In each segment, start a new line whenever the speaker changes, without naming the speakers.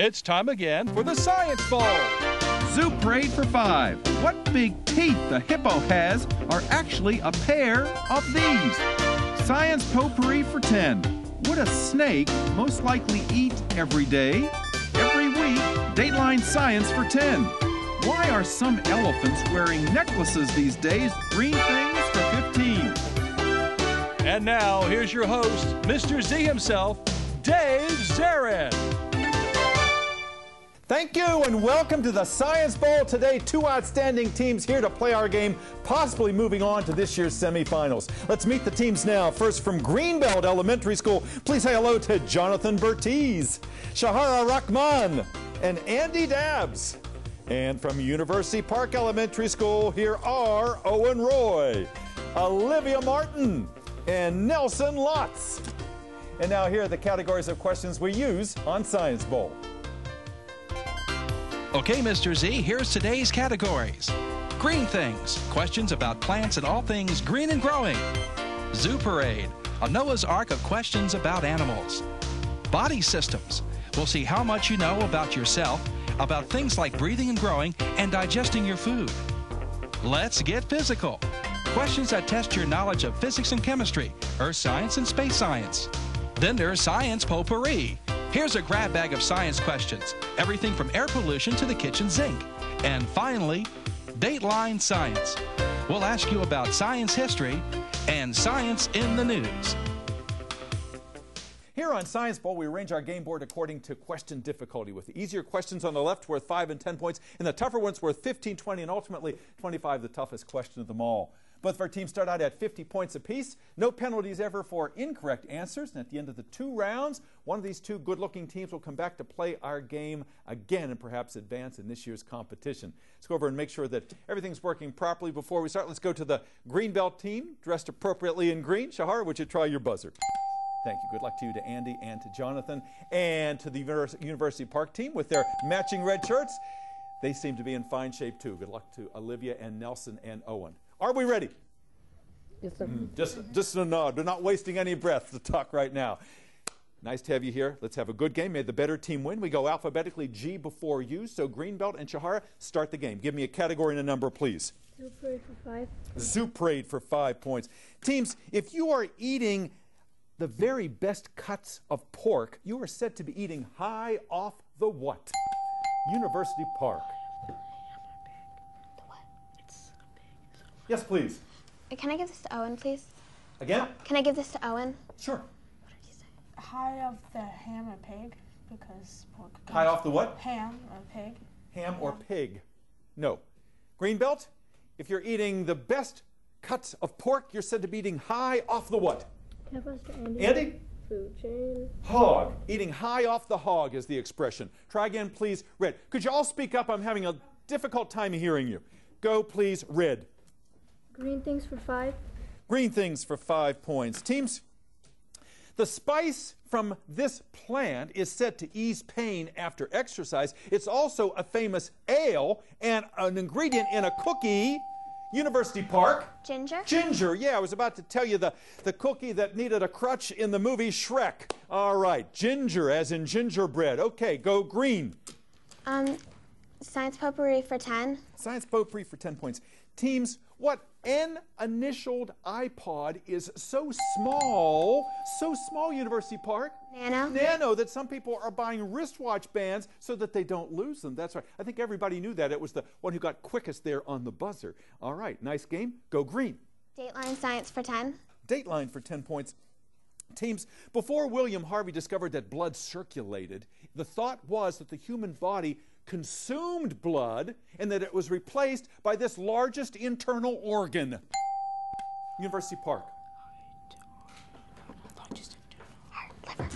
It's time again for the Science Bowl.
Zoo Parade for 5. What big teeth the hippo has are actually a pair of these. Science Potpourri for 10. Would a snake most likely eat every day? Every week, Dateline Science for 10. Why are some elephants wearing necklaces these days? Green things for 15.
And now, here's your host, Mr. Z himself, Dave Zarin.
Thank you and welcome to the Science Bowl. Today, two outstanding teams here to play our game, possibly moving on to this year's semifinals. Let's meet the teams now. First from Greenbelt Elementary School, please say hello to Jonathan Bertiz, Shahara Rahman, and Andy Dabbs. And from University Park Elementary School, here are Owen Roy, Olivia Martin, and Nelson Lotz. And now here are the categories of questions we use on Science Bowl.
Okay, Mr. Z, here's today's categories. Green things, questions about plants and all things green and growing. Zoo Parade, a Noah's Ark of questions about animals. Body systems, we'll see how much you know about yourself, about things like breathing and growing and digesting your food. Let's get physical. Questions that test your knowledge of physics and chemistry, earth science and space science. Then there's Science Potpourri. Here's a grab bag of science questions, everything from air pollution to the kitchen sink. And finally, Dateline Science. We'll ask you about science history and science in the news.
Here on Science Bowl, we arrange our game board according to question difficulty, with the easier questions on the left worth 5 and 10 points, and the tougher ones worth 15, 20, and ultimately 25, the toughest question of them all. Both of our teams start out at 50 points apiece. No penalties ever for incorrect answers. And at the end of the 2 rounds, one of these 2 good-looking teams will come back to play our game again and perhaps advance in this year's competition. Let's go over and make sure that everything's working properly before we start. Let's go to the Greenbelt team, dressed appropriately in green. Shahar, would you try your buzzer? Thank you. Good luck to you, to Andy and to Jonathan. And to the University Park team with their matching red shirts. They seem to be in fine shape, too. Good luck to Olivia and Nelson and Owen. Are we ready?
Yes, sir.
Just a nod. We're not wasting any breath to talk right now. Nice to have you here. Let's have a good game. May the better team win. We go alphabetically G before U. So Greenbelt and Shahara, start the game. Give me a category and a number, please.
Zoo Parade for 5.
Zoo Parade for 5 points. Teams, if you are eating the very best cuts of pork, you are said to be eating high off the what? University Park. Yes, please.
Can I give this to Owen, please?
Again?
Can I give this to Owen?
Sure.
What did you say?
High off the ham or pig, because pork.
High off the what?
Ham or pig.
Ham or pig? No. Greenbelt, if you're eating the best cuts of pork, you're said to be eating high off the what?
Andy?
Andy?
Food chain.
Hog. Eating high off the hog is the expression. Try again, please. Red. Could you all speak up? I'm having a difficult time hearing you. Go, please. Red.
Green things for 5.
Green things for 5 points. Teams, the spice from this plant is said to ease pain after exercise. It's also a famous ale and an ingredient in a cookie. University Park.
Ginger?
Ginger, yeah, I was about to tell you the cookie that needed a crutch in the movie Shrek. All right, ginger as in gingerbread. Okay, go green.
Science Potpourri for 10.
Science Potpourri for 10 points. Teams, what N-initialed iPod is so small, University Park?
Nano?
Nano, that some people are buying wristwatch bands so that they don't lose them. That's right. I think everybody knew that. It was the one who got quickest there on the buzzer. All right, nice game. Go green.
Dateline Science for 10.
Dateline for 10 points. Teams, before William Harvey discovered that blood circulated, the thought was that the human body consumed blood and that it was replaced by this largest internal organ. University Park.
Liver.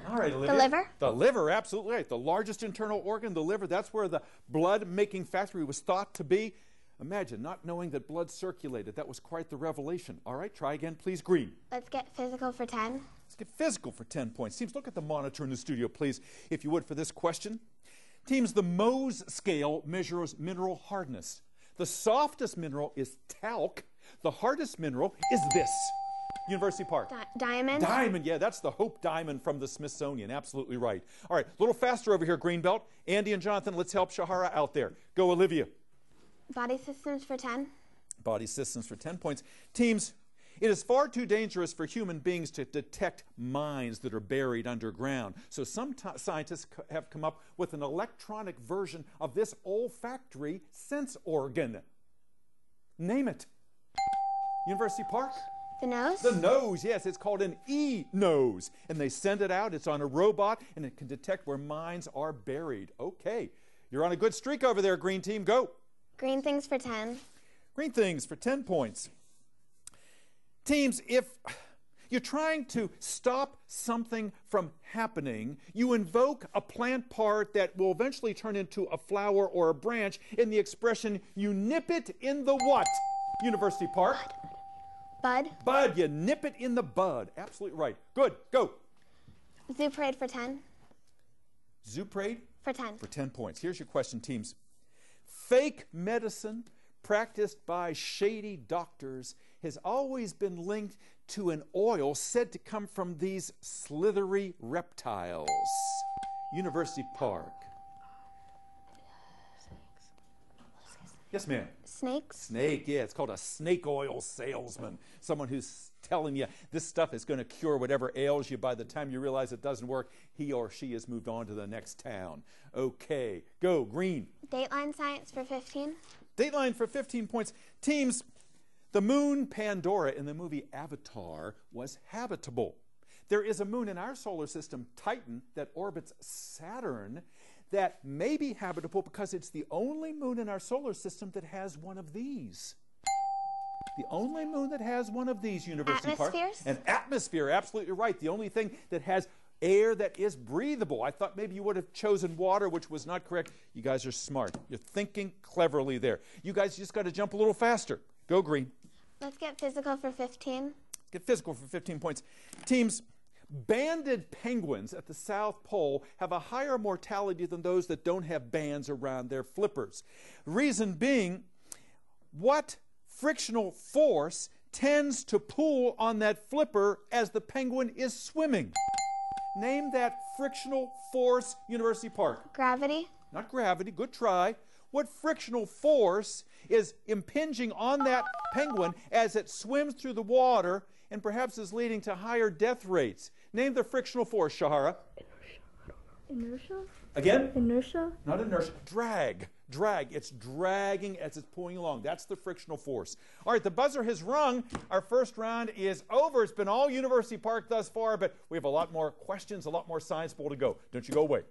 All right, Olivia.
The liver?
The liver, absolutely right. The largest internal organ, the liver, that's where the blood-making factory was thought to be. Imagine not knowing that blood circulated. That was quite the revelation. All right, try again, please. Green.
Let's get physical for 10.
Let's get physical for 10 points. Teams, look at the monitor in the studio, please, if you would, for this question. Teams, the Mohs scale measures mineral hardness. The softest mineral is talc. The hardest mineral is this. University Park.
Diamond.
Diamond, yeah, that's the Hope Diamond from the Smithsonian. Absolutely right. All right, a little faster over here, Greenbelt. Andy and Jonathan, let's help Shahara out there. Go, Olivia.
Body systems for 10.
Body systems for 10 points. Teams, it is far too dangerous for human beings to detect mines that are buried underground. So some scientists have come up with an electronic version of this olfactory sense organ. Name it. University Park?
The nose.
The nose, yes. It's called an E-nose. And they send it out. It's on a robot, and it can detect where mines are buried. Okay. You're on a good streak over there, Green Team. Go.
Green things for 10.
Green things for 10 points. Teams, if you're trying to stop something from happening, you invoke a plant part that will eventually turn into a flower or a branch in the expression, you nip it in the what? University Park?
Bud.
Bud, you nip it in the bud. Absolutely right. Good, go.
Zoo parade for 10.
Zoo parade?
For 10.
For 10 points. Here's your question, teams. Fake medicine practiced by shady doctors has always been linked to an oil said to come from these slithery reptiles. University Park. Yes, ma'am.
Snakes.
Snake, yeah, it's called a snake oil salesman. Someone who's telling you this stuff is going to cure whatever ails you. By the time you realize it doesn't work, he or she has moved on to the next town. Okay, go, Green.
Dateline science for 15.
Dateline for 15 points. Teams, the moon Pandora in the movie Avatar was habitable. There is a moon in our solar system, Titan, that orbits Saturn that may be habitable because it's the only moon in our solar system that has one of these. The only moon that has one of these, University Park.
Atmospheres?
An atmosphere, absolutely right. The only thing that has air that is breathable. I thought maybe you would have chosen water, which was not correct. You guys are smart. You're thinking cleverly there. You guys just got to jump a little faster. Go, Green.
Let's get physical for 15.
Get physical for 15 points. Teams, banded penguins at the South Pole have a higher mortality than those that don't have bands around their flippers. Reason being, what frictional force tends to pull on that flipper as the penguin is swimming? Name that frictional force, University Park.
Gravity.
Not gravity, good try. What frictional force is impinging on that penguin as it swims through the water and perhaps is leading to higher death rates? Name the frictional force, Shahara.
Inertia?
Again?
Inertia?
Not inertia. Drag. Drag. It's dragging as it's pulling along. That's the frictional force. All right, the buzzer has rung. Our first round is over. It's been all University Park thus far, but we have a lot more questions, a lot more Science Bowl to go. Don't you go away.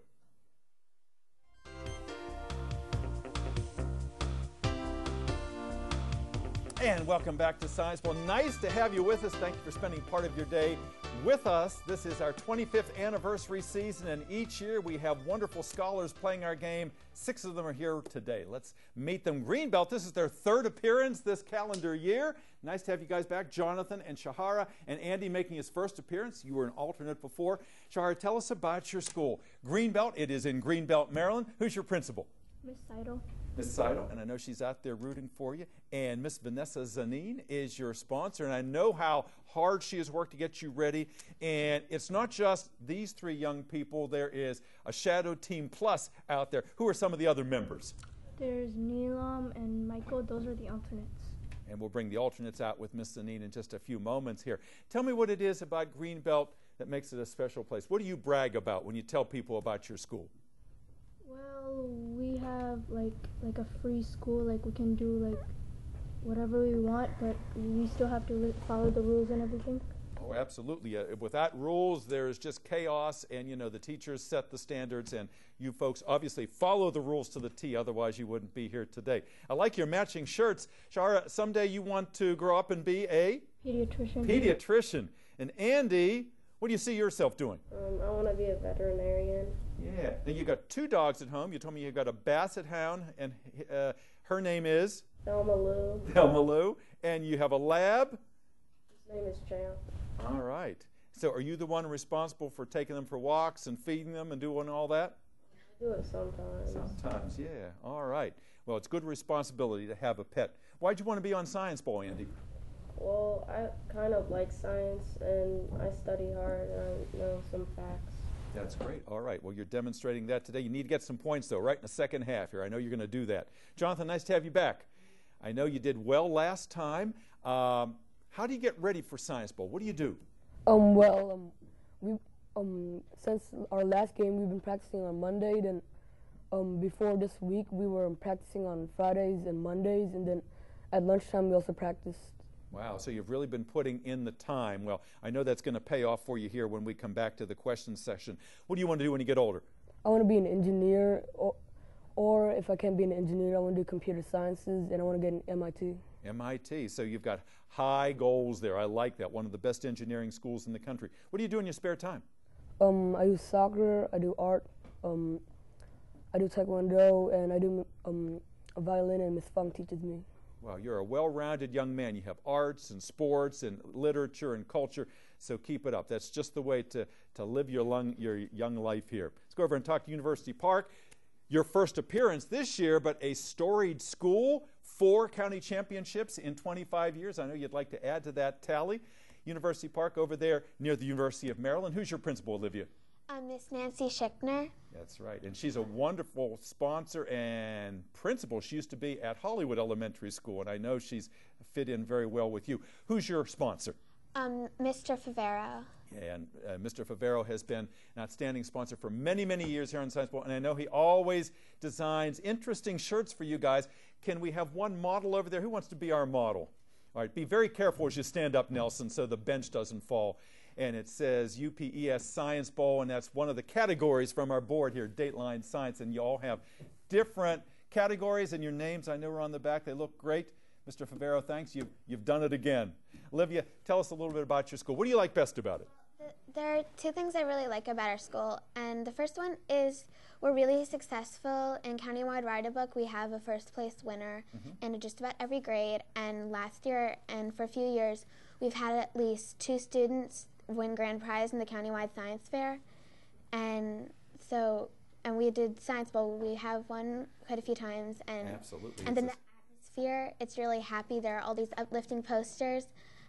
And welcome back to Science Bowl. Nice to have you with us. Thank you for spending part of your day with us. This is our 25th anniversary season, and each year we have wonderful scholars playing our game. 6 of them are here today. Let's meet them. Greenbelt, this is their 3rd appearance this calendar year. Nice to have you guys back. Jonathan and Shahara, and Andy making his 1st appearance. You were an alternate before. Shahara, tell us about your school. Greenbelt, it is in Greenbelt, Maryland. Who's your principal?
Miss Seidel.
Miss Seidel, and I know she's out there rooting for you. And Miss Vanessa Zanin is your sponsor, and I know how hard she has worked to get you ready. And it's not just these 3 young people. There is a Shadow Team Plus out there. Who are some of the other members?
There's Neelam and Michael. Those are the alternates.
And we'll bring the alternates out with Miss Zanin in just a few moments here. Tell me what it is about Greenbelt that makes it a special place. What do you brag about when you tell people about your school?
Well, we have like a free school. Like we can do like whatever we want, but we still have to follow the rules and everything.
Oh, absolutely. Without rules, there's just chaos, and you know the teachers set the standards, and you folks obviously follow the rules to the T. Otherwise, you wouldn't be here today. I like your matching shirts, Shara. Someday you want to grow up and be a
Pediatrician.
Pediatrician. And Andy, what do you see yourself doing?
I want to be a veterinarian.
Yeah. Now you got 2 dogs at home. You told me you got a Basset Hound, and her name is
Thelma Lou.
Thelma Lou. And you have a lab.
His name is Champ.
All right. So are you the one responsible for taking them for walks and feeding them and doing all that?
I do it sometimes.
Sometimes, yeah. All right. Well, it's good responsibility to have a pet. Why'd you want to be on Science Bowl, Andy?
Well, I kind of like science, and I study hard, and I know some facts.
That's great. All right. Well, you're demonstrating that today. You need to get some points, though, right in the second half here. I know you're going to do that. Jonathan, nice to have you back. I know you did well last time. How do you get ready for Science Bowl? What do you do?
Since our last game, we've been practicing on Monday. Then before this week, we were practicing on Fridays and Mondays, and then at lunchtime we also practiced.
Wow, so you've really been putting in the time. Well, I know that's going to pay off for you here when we come back to the question session. What do you want to do when you get older?
I want to be an engineer, or if I can't be an engineer, I want to do computer sciences, and I want to get an MIT.
MIT, so you've got high goals there. I like that. One of the best engineering schools in the country. What do you do in your spare time?
I do soccer, I do art, I do taekwondo, and I do violin, and Miss Fung teaches me.
Well, you're a well-rounded young man. You have arts and sports and literature and culture, so keep it up. That's just the way to live your young life here. Let's go over and talk to University Park. Your first appearance this year, but a storied school, 4 county championships in 25 years. I know you'd like to add to that tally. University Park over there near the University of Maryland. Who's your principal, Olivia?
Miss Nancy Schickner.
That's right, and she's a wonderful sponsor and principal. She used to be at Hollywood Elementary School, and I know she's fit in very well with you. Who's your sponsor?
Mr. Favero.
Yeah, and Mr. Favero has been an outstanding sponsor for many, many years here on Science Bowl, and I know he always designs interesting shirts for you guys. Can we have one model over there? Who wants to be our model? All right, be very careful as you stand up, Nelson, so the bench doesn't fall. And it says UPES Science Bowl, and that's one of the categories from our board here, Dateline Science, and you all have different categories, and your names I know are on the back. They look great. Mr. Favero, thanks. You've done it again. Olivia, tell us a little bit about your school. What do you like best about it?
There are 2 things I really like about our school, and the first one is we're really successful. In Countywide Write-A-Book, we have a first-place winner in just about every grade, and last year and for a few years, we've had at least 2 students win grand prize in the Countywide Science Fair, and we did Science Bowl. We have won quite a few times, and
absolutely.
And then the atmosphere, it's really happy. There are all these uplifting posters,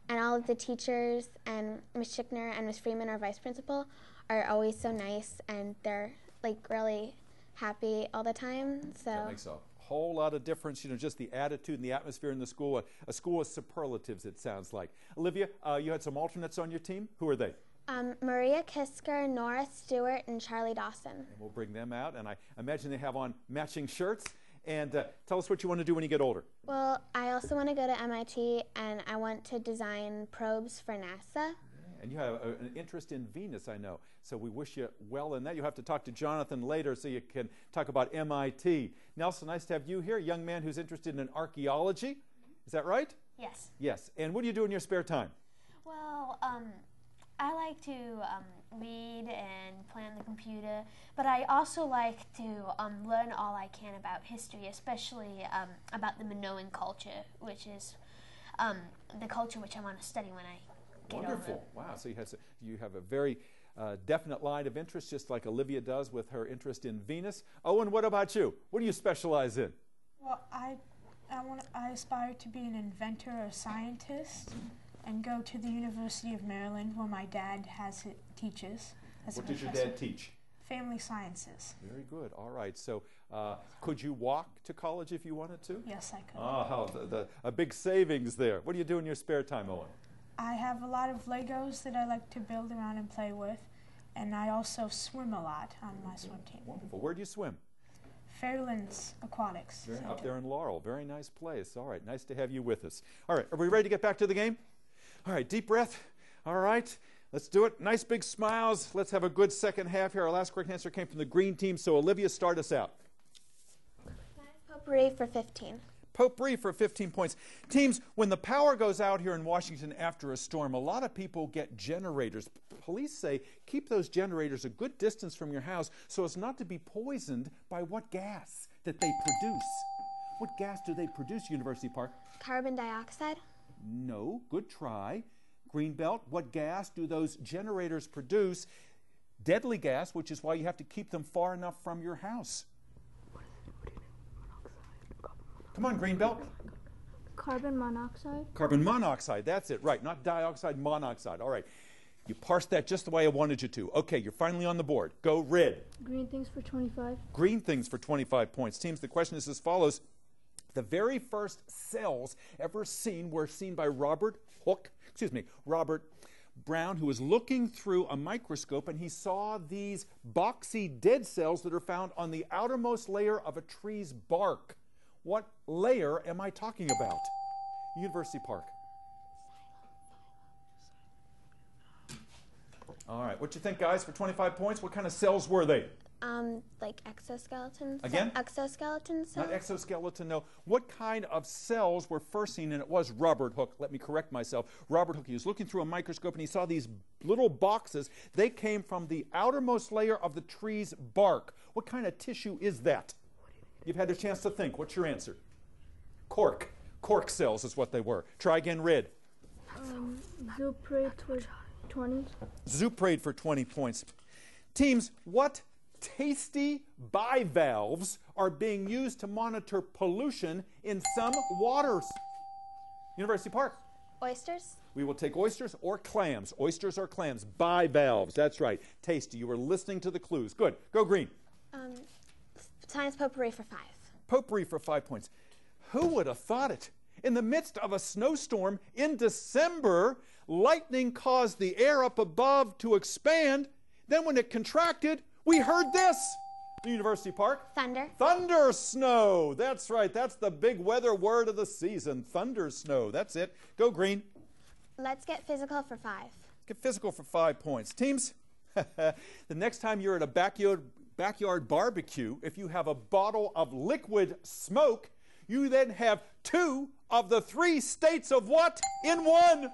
and all of the teachers and Ms. Schickner and Ms. Freeman, our vice principal, are always so nice, and they're like really happy all the time. So
that makes a whole lot of difference, you know, just the attitude and the atmosphere in the school. A school of superlatives, it sounds like. Olivia, you had some alternates on your team. Who are they?
Maria Kisker, Nora Stewart, and Charlie Dawson.
And we'll bring them out, and I imagine they have on matching shirts. And tell us what you want to do when you get older.
Well, I also want to go to MIT, and I want to design probes for NASA.
And you have an interest in Venus, I know. So we wish you well in that. You'll have to talk to Jonathan later so you can talk about MIT. Nelson, nice to have you here, a young man who's interested in archaeology. Is that right?
Yes.
Yes. And what do you do in your spare time?
Well, I like to read and play on the computer, but I also like to learn all I can about history, especially about the Minoan culture, which is the culture which I want to study when I get
Wonderful.
older.
Wow. So you have a very definite line of interest, just like Olivia does with her interest in Venus. Owen, what about you? What do you specialize in?
Well, I aspire to be an inventor or scientist and go to the University of Maryland where my dad teaches.
What does your dad teach?
Family sciences.
Very good. All right. So could you walk to college if you wanted to?
Yes, I could.
Oh, a big savings there. What do you do in your spare time, Owen?
I have a lot of Legos that I like to build around and play with, and I also swim a lot on my swim team.
Wonderful. Where do you swim?
Fairlands Aquatics.
Up there in Laurel. Very nice place. All right. Nice to have you with us. All right. Are we ready to get back to the game? All right. Deep breath. All right. Let's do it. Nice big smiles. Let's have a good second half here. Our last correct answer came from the green team, so Olivia, start us out.
Potpourri for 15.
Potpourri for 15 points. Teams, when the power goes out here in Washington after a storm, a lot of people get generators. Police say keep those generators a good distance from your house so as not to be poisoned by what gas that they produce. What gas do they produce, University Park?
Carbon dioxide.
No. Good try. Greenbelt, what gas do those generators produce? Deadly gas, which is why you have to keep them far enough from your house. Come on, Greenbelt.
Carbon monoxide.
Carbon monoxide, that's it, right. Not dioxide, monoxide. All right. You parsed that just the way I wanted you to. Okay, you're finally on the board. Go red.
Green things for 25.
Green things for 25 points. Teams, the question is as follows. The very first cells ever seen were seen by Robert Brown, who was looking through a microscope, and he saw these boxy dead cells that are found on the outermost layer of a tree's bark. What layer am I talking about? University Park. All right, what you think, guys, for 25 points? What kind of cells were they?
Like exoskeleton.
Again?
Exoskeleton cells.
Not exoskeleton, no. What kind of cells were first seen? And it was Robert Hooke. Let me correct myself. Robert Hooke, he was looking through a microscope and he saw these little boxes. They came from the outermost layer of the tree's bark. What kind of tissue is that? You've had a chance to think. What's your answer? Cork. Cork cells is what they were. Try again, red.
Zuprate for 20.
Zuprate for 20 points. Teams, what tasty bivalves are being used to monitor pollution in some waters? University Park.
Oysters.
We will take oysters or clams. Oysters or clams. Bivalves. That's right. Tasty. You were listening to the clues. Good. Go green.
Science potpourri for 5.
Potpourri for 5 points. Who would have thought it? In the midst of a snowstorm in December, lightning caused the air up above to expand. Then when it contracted, we heard this. University Park.
Thunder.
Thunder snow. That's right. That's the big weather word of the season. Thunder snow. That's it. Go green.
Let's get physical for 5.
Get physical for 5 points. Teams, the next time you're at a backyard barbecue, if you have a bottle of liquid smoke, you then have 2 of the 3 states of what in one?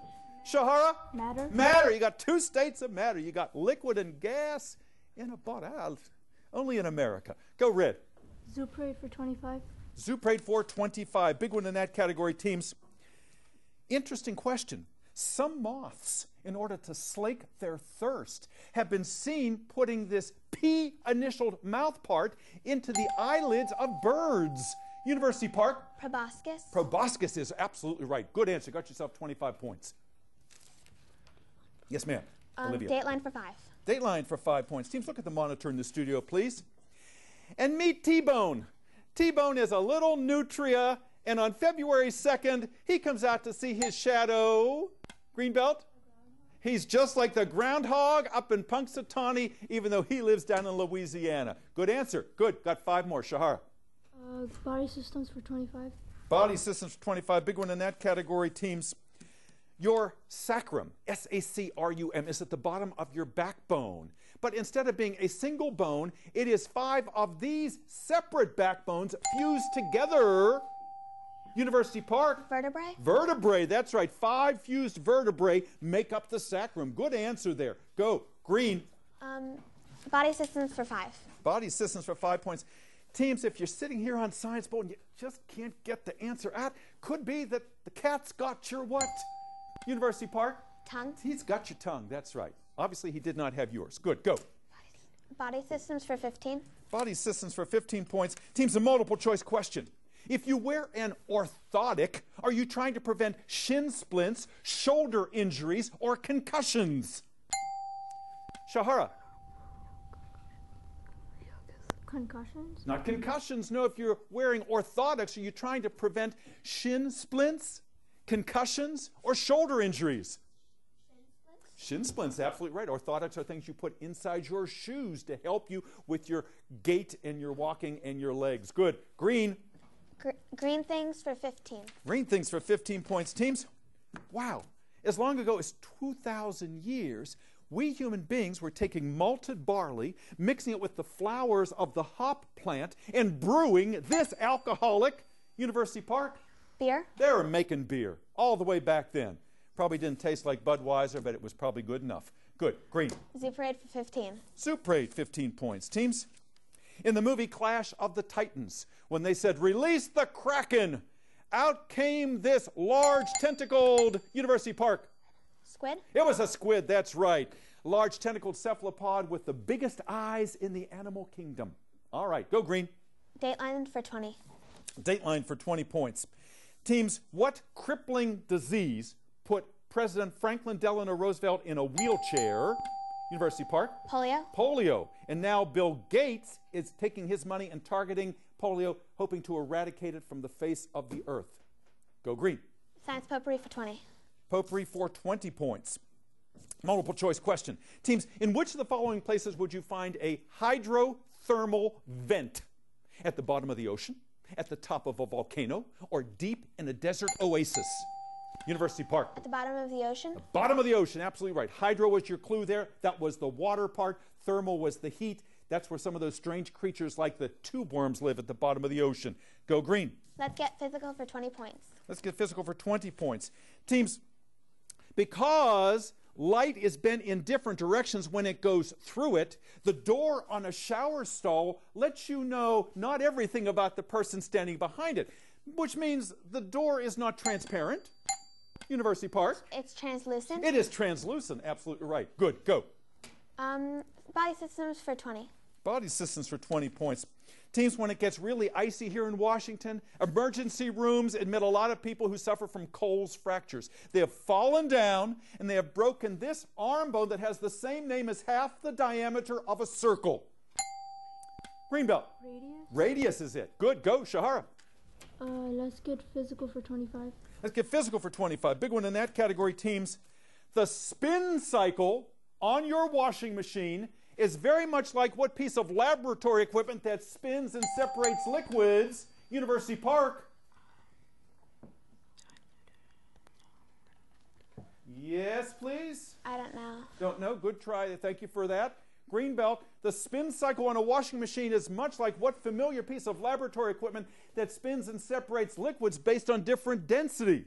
Shahara?
Matter.
Matter. You got 2 states of matter. You got liquid and gas in a bottle. Only in America. Go red.
Zuprate for 25.
Zuprate for 25. Big one in that category, teams. Interesting question. Some moths, in order to slake their thirst, have been seen putting this P-initialed mouth part into the eyelids of birds. University Park.
Proboscis.
Proboscis is absolutely right. Good answer. Got yourself 25 points. Yes, ma'am. Olivia.
Dateline for 5.
Dateline for 5 points. Teams, look at the monitor in the studio, please. And meet Tbone. Tbone is a little nutria, and on February 2nd, he comes out to see his shadow. Greenbelt? He's just like the groundhog up in Punxsutawney, even though he lives down in Louisiana. Good answer. Good. Got 5 more. Shahara.
Body systems for 25.
Body systems for 25. Big one in that category, teams. Your sacrum, S-A-C-R-U-M, is at the bottom of your backbone. But instead of being a single bone, it is 5 of these separate backbones fused together. University Park.
Vertebrae.
Vertebrae, that's right. 5 fused vertebrae make up the sacrum. Good answer there. Go. Green.
Body systems for 5.
Body systems for 5 points. Teams, if you're sitting here on Science Bowl and you just can't get the answer out, could be that the cat's got your what? University Park?
Tongue.
He's got your tongue, that's right. Obviously, he did not have yours. Good, go.
Body systems for 15.
Body systems for 15 points. Teams, a multiple choice question. If you wear an orthotic, are you trying to prevent shin splints, shoulder injuries, or concussions? Shahara.
Concussions?
Not concussions, no. If you're wearing orthotics, are you trying to prevent shin splints, concussions, or shoulder injuries? Shin splints, absolutely right. Orthotics are things you put inside your shoes to help you with your gait and your walking and your legs. Good. Green.
Green things for 15.
Green things for 15 points. Teams, wow. As long ago as 2,000 years, we human beings were taking malted barley, mixing it with the flowers of the hop plant, and brewing this alcoholic. University Park.
Beer.
They were making beer all the way back then. Probably didn't taste like Budweiser, but it was probably good enough. Good. Green.
Zuprate for 15.
Zuprate, 15 points. Teams, in the movie Clash of the Titans, when they said, release the Kraken, out came this large tentacled University Park.
Squid?
It was a squid, that's right. Large tentacled cephalopod with the biggest eyes in the animal kingdom. All right, go green.
Dateline for 20.
Dateline for 20 points. Teams, what crippling disease put President Franklin Delano Roosevelt in a wheelchair? University Park?
Polio.
Polio. And now Bill Gates is taking his money and targeting polio, hoping to eradicate it from the face of the earth. Go green.
Science potpourri for 20.
Potpourri for 20 points. Multiple choice question. Teams, in which of the following places would you find a hydrothermal vent? At the bottom of the ocean, at the top of a volcano, or deep in a desert oasis? University Park.
At the bottom of the ocean?
The bottom of the ocean, absolutely right. Hydro was your clue there. That was the water part. Thermal was the heat. That's where some of those strange creatures like the tube worms live, at the bottom of the ocean. Go green.
Let's get physical for 20 points.
Let's get physical for 20 points. Teams, because light is bent in different directions when it goes through it, the door on a shower stall lets you know not everything about the person standing behind it, which means the door is not transparent. University Park.
It's translucent.
It is translucent, absolutely right. Good, go.
Body systems for 20.
Body systems for 20 points. Teams, when it gets really icy here in Washington, emergency rooms admit a lot of people who suffer from Cole's fractures. They have fallen down and they have broken this arm bone that has the same name as half the diameter of a circle. Greenbelt.
Radius?
Radius is it. Good, go, Shahara.
Let's get physical for 25.
Let's get physical for 25. Big one in that category, teams. The spin cycle on your washing machine is very much like what piece of laboratory equipment that spins and separates liquids? University Park. Yes, please?
I don't know.
Don't know? Good try. Thank you for that. Greenbelt, the spin cycle on a washing machine is much like what familiar piece of laboratory equipment that spins and separates liquids based on different density?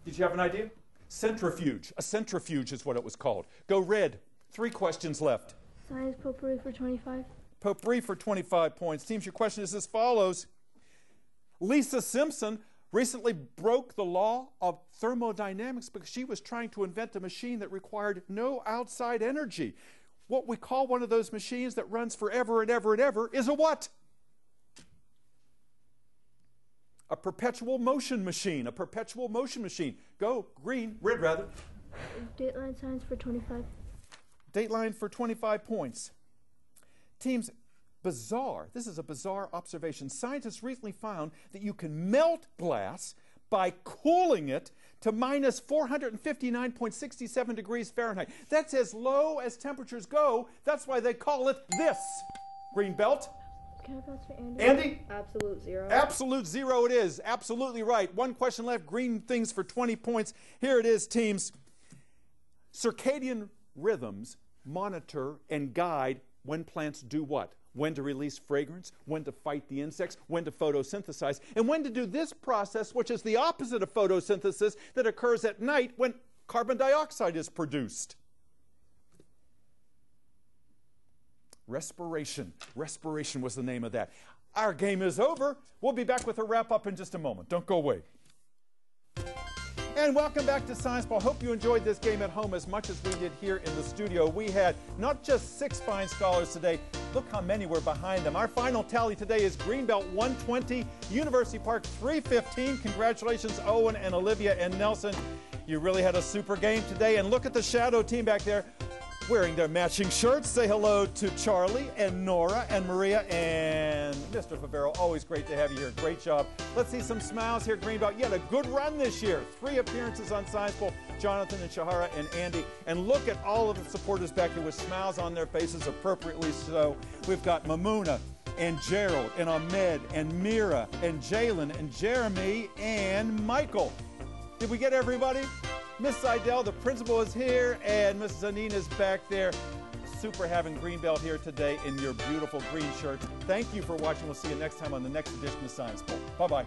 Did you have an idea? Centrifuge. A centrifuge is what it was called. Go red. 3 questions left.
Science potpourri for 25.
Potpourri for 25 points. Teams, your question is as follows. Lisa Simpson recently broke the law of thermodynamics because she was trying to invent a machine that required no outside energy. What we call one of those machines that runs forever and ever and ever is a what? A perpetual motion machine. A perpetual motion machine. Go, green, red rather.
Dateline science for 25.
Dateline for 25 points. Teams, bizarre. This is a bizarre observation. Scientists recently found that you can melt glass by cooling it to minus 459.67 degrees Fahrenheit. That's as low as temperatures go. That's why they call it this. Greenbelt.
Can I pass for Andy?
Andy?
Absolute zero.
Absolute zero it is. Absolutely right. 1 question left. Green things for 20 points. Here it is, teams. Circadian rhythms monitor and guide when plants do what? When to release fragrance, when to fight the insects, when to photosynthesize, and when to do this process, which is the opposite of photosynthesis that occurs at night when carbon dioxide is produced. Respiration. Respiration was the name of that. Our game is over. We'll be back with a wrap-up in just a moment. Don't go away. And welcome back to Science Ball. Hope you enjoyed this game at home as much as we did here in the studio. We had not just 6 fine scholars today. Look how many were behind them. Our final tally today is Greenbelt 120, University Park 315. Congratulations, Owen and Olivia and Nelson. You really had a super game today. And look at the shadow team back there wearing their matching shirts. Say hello to Charlie and Nora and Maria and Mr. Favero. Always great to have you here. Great job. Let's see some smiles here, Greenbelt. You had a good run this year. 3 appearances on Science Bowl. Jonathan and Shahara and Andy. And look at all of the supporters back there with smiles on their faces, appropriately so. We've got Mamuna and Gerald and Ahmed and Mira and Jalen and Jeremy and Michael. Did we get everybody? Miss Seidel, the principal, is here, and Miss Zanine is back there. Super having Greenbelt here today in your beautiful green shirt. Thank you for watching. We'll see you next time on the next edition of Science Bowl. Bye-bye.